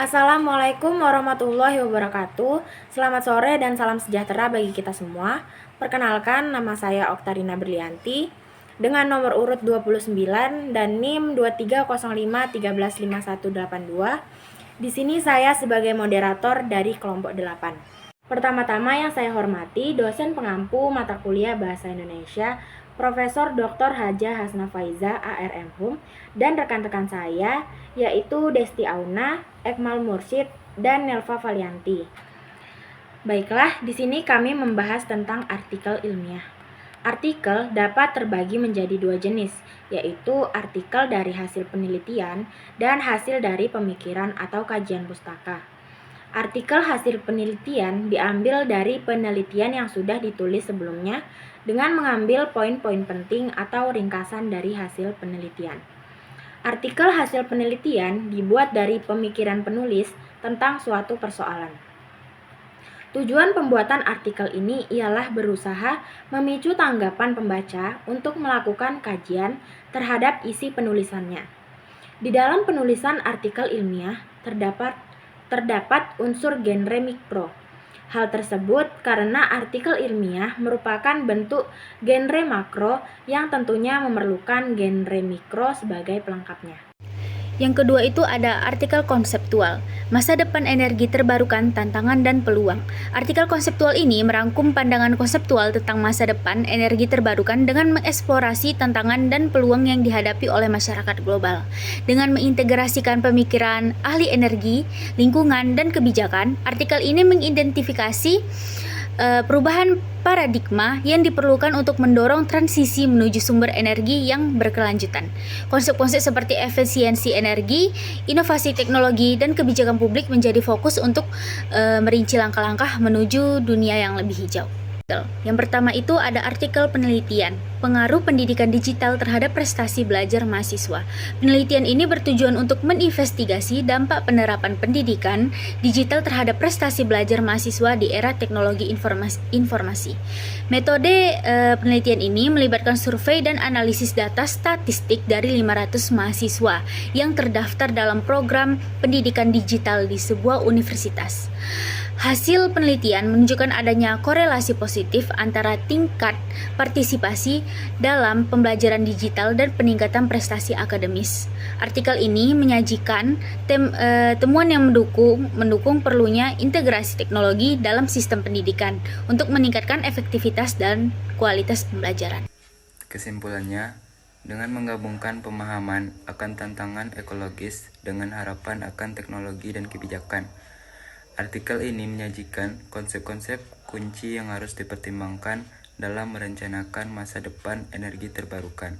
Assalamualaikum warahmatullahi wabarakatuh. Selamat sore dan salam sejahtera bagi kita semua. Perkenalkan, nama saya Oktarina Berlianti dengan nomor urut 29 dan NIM 2305135182. Di sini saya sebagai moderator dari kelompok 8. Pertama-tama yang saya hormati dosen pengampu mata kuliah Bahasa Indonesia Profesor Dr. Hajah Hasna Faiza ARM Hum dan rekan-rekan saya yaitu Desti Auna, Ekmal Mursyid, dan Nelva Valianti. Baiklah, di sini kami membahas tentang artikel ilmiah. Artikel dapat terbagi menjadi dua jenis, yaitu artikel dari hasil penelitian dan hasil dari pemikiran atau kajian pustaka. Artikel hasil penelitian diambil dari penelitian yang sudah ditulis sebelumnya dengan mengambil poin-poin penting atau ringkasan dari hasil penelitian. Artikel hasil penelitian dibuat dari pemikiran penulis tentang suatu persoalan. Tujuan pembuatan artikel ini ialah berusaha memicu tanggapan pembaca untuk melakukan kajian terhadap isi penulisannya. Di dalam penulisan artikel ilmiah terdapat unsur genre mikro. Hal tersebut karena artikel ilmiah merupakan bentuk genre makro yang tentunya memerlukan genre mikro sebagai pelengkapnya. Yang kedua itu ada artikel konseptual, masa depan energi terbarukan, tantangan dan peluang. Artikel konseptual ini merangkum pandangan konseptual tentang masa depan energi terbarukan dengan mengeksplorasi tantangan dan peluang yang dihadapi oleh masyarakat global. Dengan mengintegrasikan pemikiran ahli energi, lingkungan, dan kebijakan, artikel ini mengidentifikasi perubahan paradigma yang diperlukan untuk mendorong transisi menuju sumber energi yang berkelanjutan. Konsep-konsep seperti efisiensi energi, inovasi teknologi, dan kebijakan publik menjadi fokus untuk merinci langkah-langkah menuju dunia yang lebih hijau. Yang pertama itu ada artikel penelitian, pengaruh pendidikan digital terhadap prestasi belajar mahasiswa. Penelitian ini bertujuan untuk menginvestigasi dampak penerapan pendidikan digital terhadap prestasi belajar mahasiswa di era teknologi informasi. Metode penelitian ini melibatkan survei dan analisis data statistik dari 500 mahasiswa yang terdaftar dalam program pendidikan digital di sebuah universitas. Hasil penelitian menunjukkan adanya korelasi positif antara tingkat partisipasi dalam pembelajaran digital dan peningkatan prestasi akademis. Artikel ini menyajikan temuan yang mendukung perlunya integrasi teknologi dalam sistem pendidikan untuk meningkatkan efektivitas dan kualitas pembelajaran. Kesimpulannya, dengan menggabungkan pemahaman akan tantangan ekologis dengan harapan akan teknologi dan kebijakan, artikel ini menyajikan konsep-konsep kunci yang harus dipertimbangkan dalam merencanakan masa depan energi terbarukan.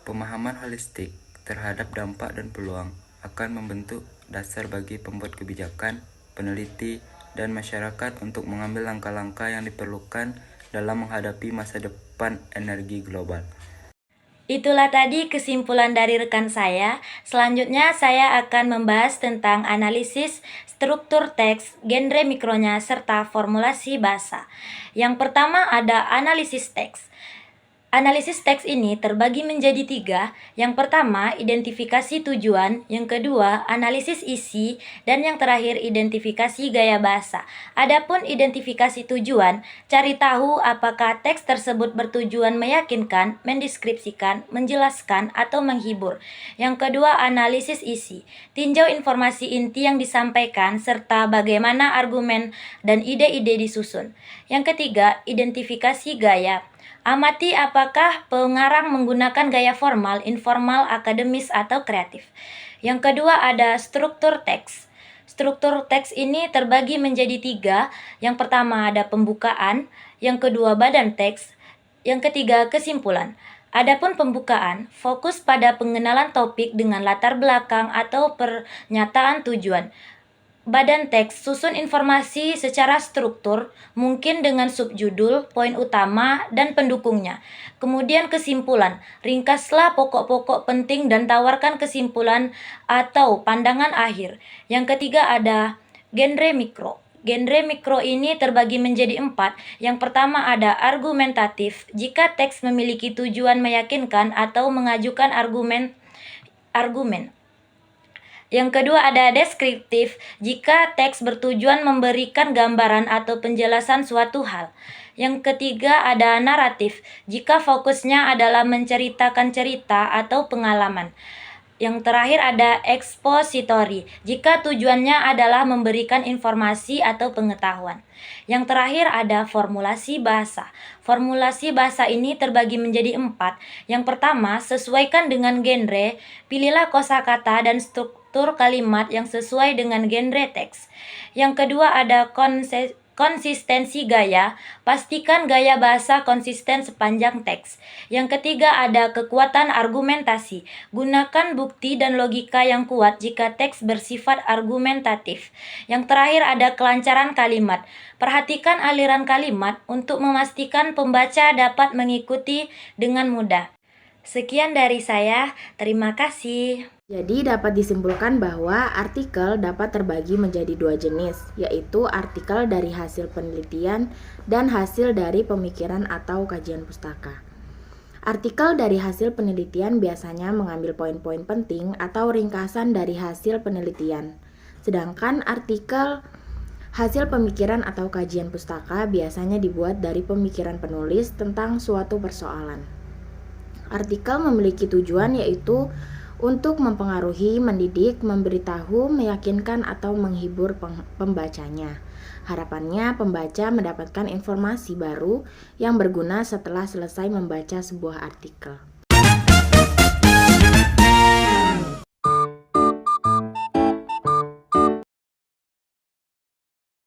Pemahaman holistik terhadap dampak dan peluang akan membentuk dasar bagi pembuat kebijakan, peneliti, dan masyarakat untuk mengambil langkah-langkah yang diperlukan dalam menghadapi masa depan energi global. Itulah tadi kesimpulan dari rekan saya. Selanjutnya saya akan membahas tentang analisis struktur teks, genre mikronya, serta formulasi bahasa. Yang pertama ada analisis teks. Analisis teks ini terbagi menjadi 3. Yang pertama, identifikasi tujuan. Yang kedua, analisis isi. Dan yang terakhir, identifikasi gaya bahasa. Adapun identifikasi tujuan, cari tahu apakah teks tersebut bertujuan meyakinkan, mendeskripsikan, menjelaskan, atau menghibur. Yang kedua, analisis isi. Tinjau informasi inti yang disampaikan, serta bagaimana argumen dan ide-ide disusun. Yang ketiga, identifikasi gaya. Amati apakah pengarang menggunakan gaya formal, informal, akademis, atau kreatif. Yang kedua ada struktur teks. Struktur teks ini terbagi menjadi 3. Yang pertama ada pembukaan, yang kedua badan teks, yang ketiga kesimpulan. Adapun pembukaan, fokus pada pengenalan topik dengan latar belakang atau pernyataan tujuan. Badan teks, susun informasi secara struktur, mungkin dengan subjudul, poin utama, dan pendukungnya. Kemudian kesimpulan, ringkaslah pokok-pokok penting dan tawarkan kesimpulan atau pandangan akhir. Yang ketiga ada genre mikro. Genre mikro ini terbagi menjadi 4. Yang pertama ada argumentatif, jika teks memiliki tujuan meyakinkan atau mengajukan argumen. Yang kedua ada deskriptif, jika teks bertujuan memberikan gambaran atau penjelasan suatu hal. Yang ketiga ada naratif, jika fokusnya adalah menceritakan cerita atau pengalaman. Yang terakhir ada ekspositori, jika tujuannya adalah memberikan informasi atau pengetahuan. Yang terakhir ada formulasi bahasa. Formulasi bahasa ini terbagi menjadi 4. Yang pertama, sesuaikan dengan genre, pilihlah kosakata dan struktur kalimat yang sesuai dengan genre teks. Yang kedua ada konsistensi gaya, pastikan gaya bahasa konsisten sepanjang teks. Yang ketiga ada kekuatan argumentasi, gunakan bukti dan logika yang kuat jika teks bersifat argumentatif. Yang terakhir ada kelancaran kalimat, perhatikan aliran kalimat untuk memastikan pembaca dapat mengikuti dengan mudah. Sekian dari saya, terima kasih. Jadi dapat disimpulkan bahwa artikel dapat terbagi menjadi 2 jenis, yaitu artikel dari hasil penelitian dan hasil dari pemikiran atau kajian pustaka. Artikel dari hasil penelitian biasanya mengambil poin-poin penting atau ringkasan dari hasil penelitian. Sedangkan artikel hasil pemikiran atau kajian pustaka biasanya dibuat dari pemikiran penulis tentang suatu persoalan. Artikel memiliki tujuan yaitu untuk mempengaruhi, mendidik, memberitahu, meyakinkan, atau menghibur pembacanya. Harapannya pembaca mendapatkan informasi baru yang berguna setelah selesai membaca sebuah artikel.